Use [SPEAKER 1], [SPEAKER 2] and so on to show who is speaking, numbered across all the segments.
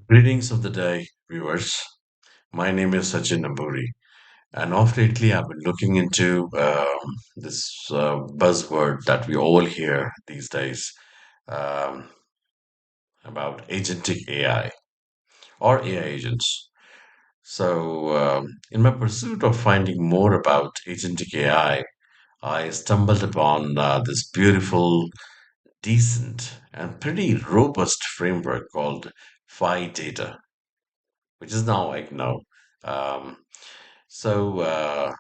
[SPEAKER 1] Greetings of the day, viewers. My name is Sachin Namburi, and off lately I've been looking into this buzzword that we all hear these days um, about agentic AI or AI agents. In my pursuit of finding more about agentic AI, I stumbled upon this beautiful, decent, and pretty robust framework called Phi Data, which is now like no. Um, So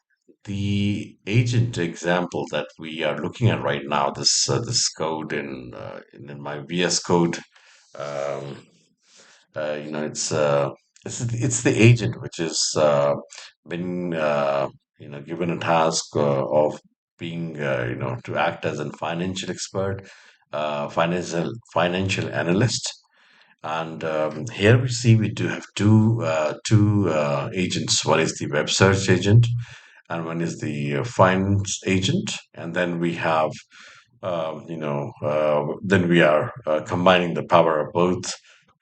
[SPEAKER 1] the agent example that we are looking at right now, this code in my VS Code, um, it's the agent which is been given a task of being to act as a financial expert, financial analyst. And here we see we do have two agents. One is the web search agent, and one is the finance agent. And then we have, then we are combining the power of both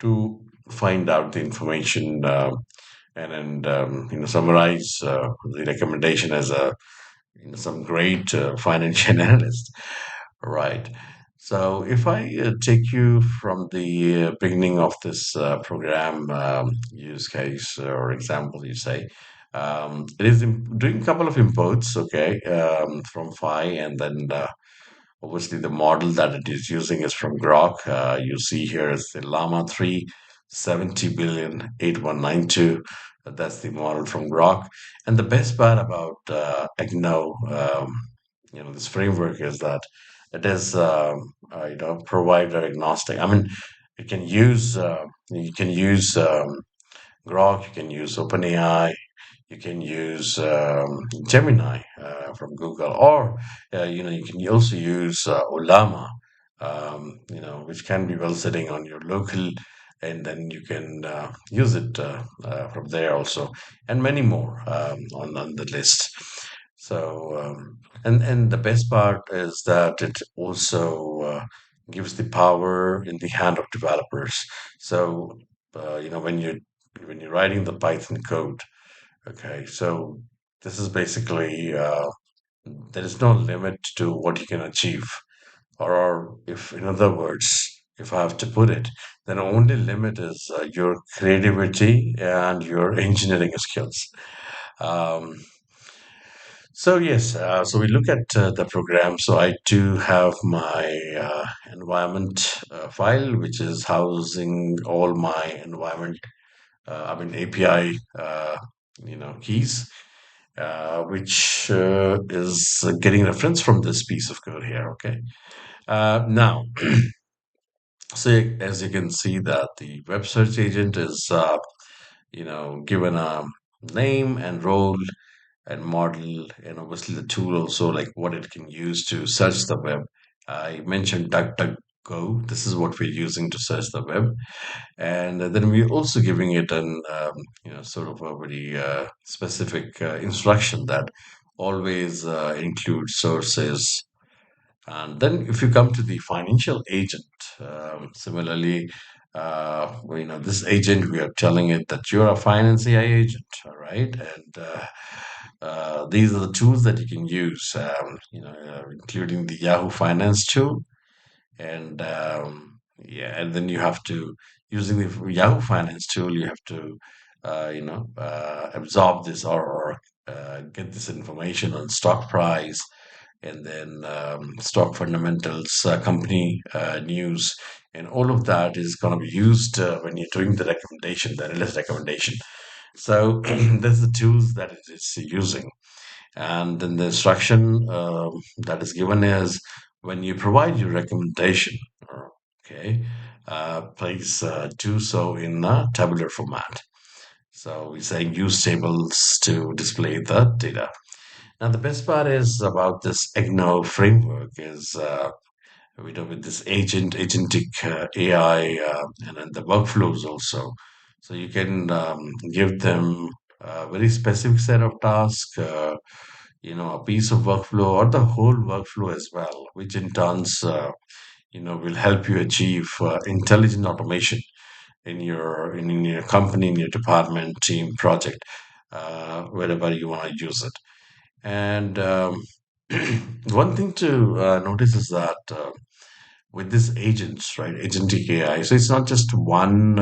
[SPEAKER 1] to find out the information and summarize the recommendation as a some great financial analyst. Right. So if I take you from the beginning of this program use case or example, you say, it is doing a couple of inputs, okay, from Phi, and then obviously the model that it is using is from Grok. You see here is the Llama 3 70 billion 8192. That's the model from Grok. And the best part about Agno, this framework is that it is, provider agnostic. I mean, you can use Grok, you can use OpenAI, you can use Gemini from Google, or you can also use Olama, which can be well sitting on your local, and then you can use it from there also, and many more on the list. And the best part is that it also gives the power in the hand of developers. So when you're writing the Python code. Okay, so this is basically there is no limit to what you can achieve, or if, in other words, if I have to put it, then the only limit is your creativity and your engineering skills. Um, so yes, so we look at the program. So I do have my environment file, which is housing all my environment. API, keys which is getting reference from this piece of code here. Okay. Now, so as you can see that the web search agent is, given a name and role and model, and obviously the tool also like what it can use to search the web. I mentioned DuckDuckGo. This is what we're using to search the web, and then we're also giving it an sort of a very specific instruction that always includes sources. And then if you come to the financial agent, similarly, this agent, we are telling it that you're a finance AI agent, all right? And these are the tools that you can use, including the Yahoo Finance tool. And yeah, and then you have to, using the Yahoo Finance tool, you have to, absorb this or get this information on stock price, and then stock fundamentals, company news, and all of that is going to be used when you're doing the recommendation, the analyst recommendation. So that's the tools that it is using. And then the instruction that is given is when you provide your recommendation, okay, please do so in a tabular format. So we're saying use tables to display the data. Now, the best part is about this EGNO framework is with this agentic AI and then the workflows also. So you can give them a very specific set of tasks, a piece of workflow or the whole workflow as well, which in turns, will help you achieve intelligent automation in your company, in your department, team, project, wherever you want to use it. And one thing to notice is that with these agents, right, agentic AI, so it's not just one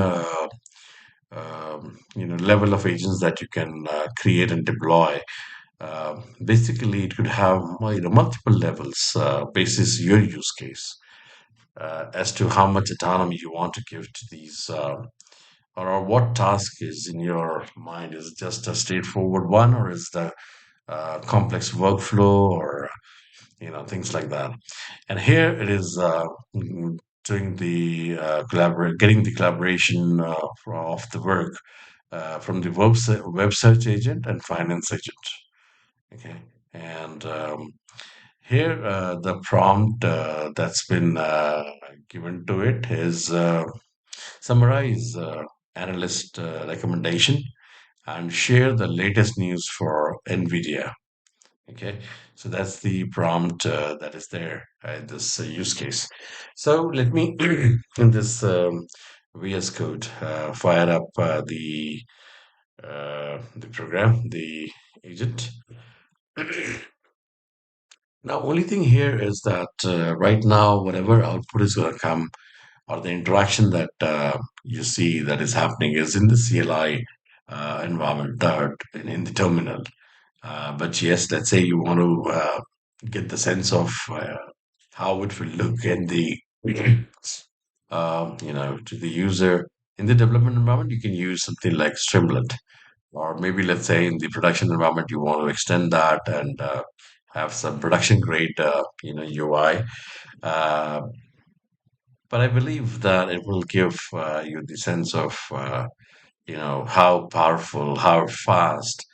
[SPEAKER 1] level of agents that you can create and deploy. Basically, it could have multiple levels basis your use case as to how much autonomy you want to give to these or what task is in your mind. Is it just a straightforward one, or is the complex workflow, or things like that? And here it is doing the getting the collaboration of the work from the web search agent and finance agent. Okay, and here the prompt that's been given to it is summarize analyst recommendation and share the latest news for NVIDIA. Okay, so that's the prompt that is there in this use case. So let me, in this VS Code, fire up the program, the agent. Now, only thing here is that right now, whatever output is going to come, or the interaction that you see that is happening, is in the CLI environment, in the terminal. But yes, let's say you want to get the sense of how it will look in the to the user in the development environment. You can use something like Streamlit, or maybe let's say in the production environment you want to extend that and have some production grade UI. Uh, but I believe that it will give you the sense of how powerful, how fast,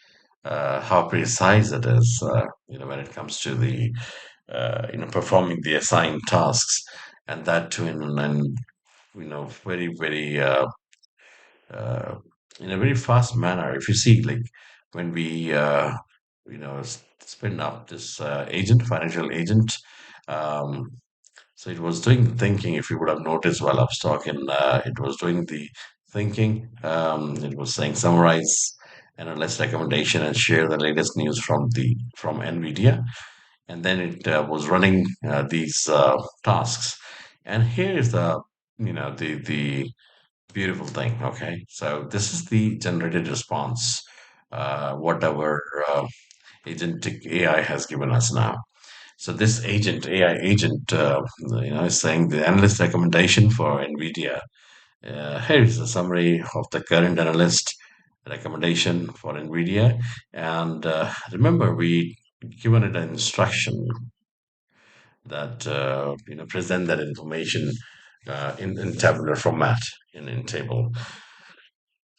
[SPEAKER 1] how precise it is, when it comes to the performing the assigned tasks, and that too in an very very uh, in a very fast manner. If you see, like when we spin up this financial agent. Um, so it was doing the thinking. If you would have noticed while I was talking, it was doing the thinking. It was saying summarize, analyze recommendation, and share the latest news from NVIDIA. And then it was running these tasks. And here is the beautiful thing. Okay, so this is the generated response. Whatever agentic AI has given us now. So this AI agent, is saying the analyst recommendation for NVIDIA. Here is a summary of the current analyst recommendation for NVIDIA. And remember, we given it an instruction that present that information in tabular format in table.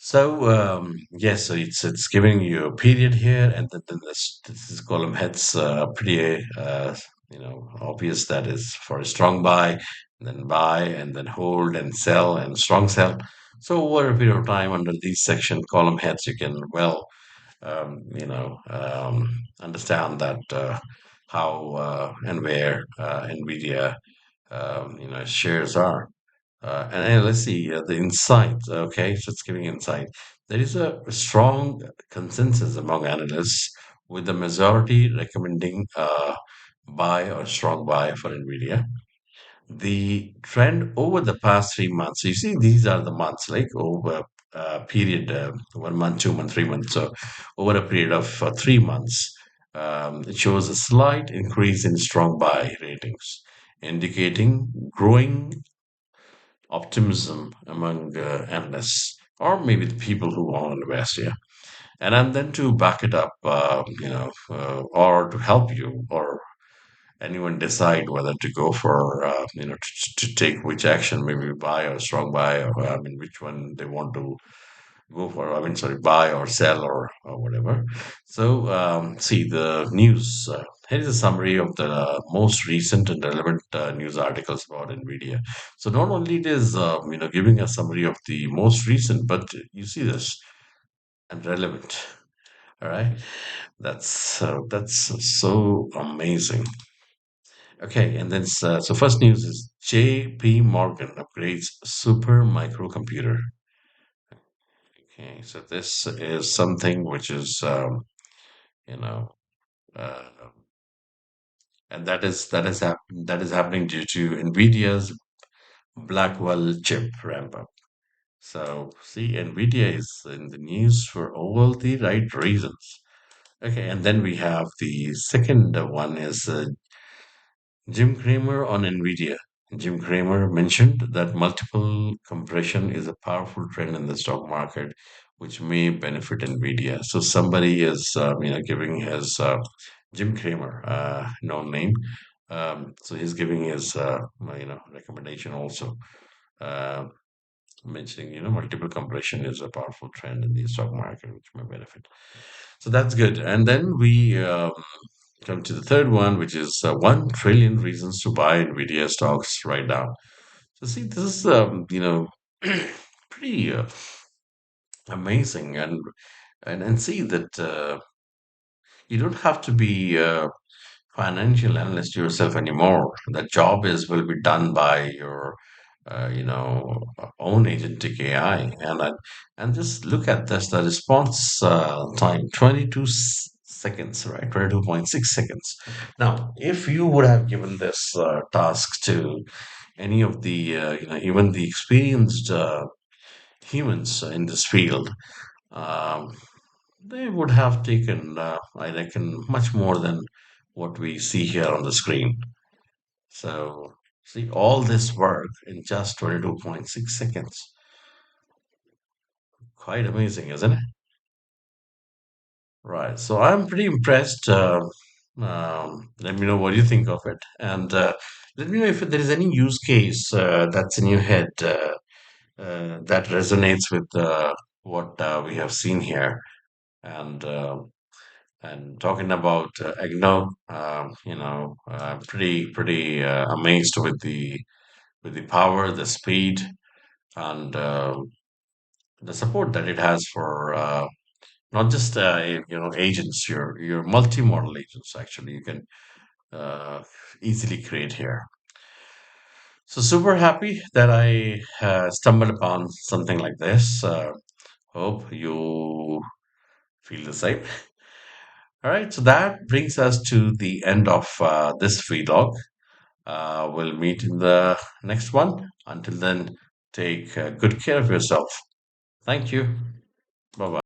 [SPEAKER 1] So yes, so it's giving you a period here, and then this column heads pretty obvious that is for a strong buy, and then hold and sell and strong sell. So over a period of time, under these section column heads, you can understand that how and where Nvidia shares are. And let's see the insight. Okay, so it's giving insight. There is a strong consensus among analysts, with the majority recommending buy or strong buy for Nvidia. The trend over the past 3 months. So you see, these are the months, like over a period, 1 month, 2 months, 3 months. So over a period of 3 months, it shows a slight increase in strong buy ratings, indicating growing optimism among analysts, or maybe the people who want to invest here. And then to back it up, or to help you or anyone decide whether to go for, to take which action, maybe buy or strong buy, or I mean, which one they want to go for. I mean, sorry, buy or sell or whatever. So, see the news. Here is a summary of the most recent and relevant news articles about NVIDIA. So not only it is, giving a summary of the most recent, but you see this and relevant. All right, that's so amazing. Okay, and then so first news is J.P. Morgan upgrades super microcomputer. Okay, so this is something which is, you know, uh, and that is happening due to Nvidia's Blackwell chip ramp up. So, see, Nvidia is in the news for all the right reasons. Okay, and then we have the second one is Jim Cramer on Nvidia. Jim Cramer mentioned that multiple compression is a powerful trend in the stock market, which may benefit Nvidia. So somebody is, giving his Jim Cramer, known name. So he's giving his, recommendation also, uh, mentioning, multiple compression is a powerful trend in the stock market, which may benefit. So that's good. And then we come to the third one, which is 1 trillion reasons to buy Nvidia stocks right now. So see, this is pretty amazing, and see that you don't have to be a financial analyst yourself anymore. That job is will be done by your own agentic AI, and just look at this, the response time, 22 seconds, right? 22.6 seconds. Now, if you would have given this task to any of the even the experienced humans in this field, um, they would have taken, I reckon, much more than what we see here on the screen. So, see, all this work in just 22.6 seconds. Quite amazing, isn't it? Right. So, I'm pretty impressed. Let me know what you think of it. And let me know if there is any use case that's in your head that resonates with what we have seen here. And talking about Agno, I'm pretty amazed with the power, the speed, and the support that it has for not just agents, your multi-model agents. Actually, you can uh, easily create here. So super happy that I stumbled upon something like this. Hope you feel the same. All right, so that brings us to the end of this vlog. We'll meet in the next one. Until then, take good care of yourself. Thank you. Bye bye.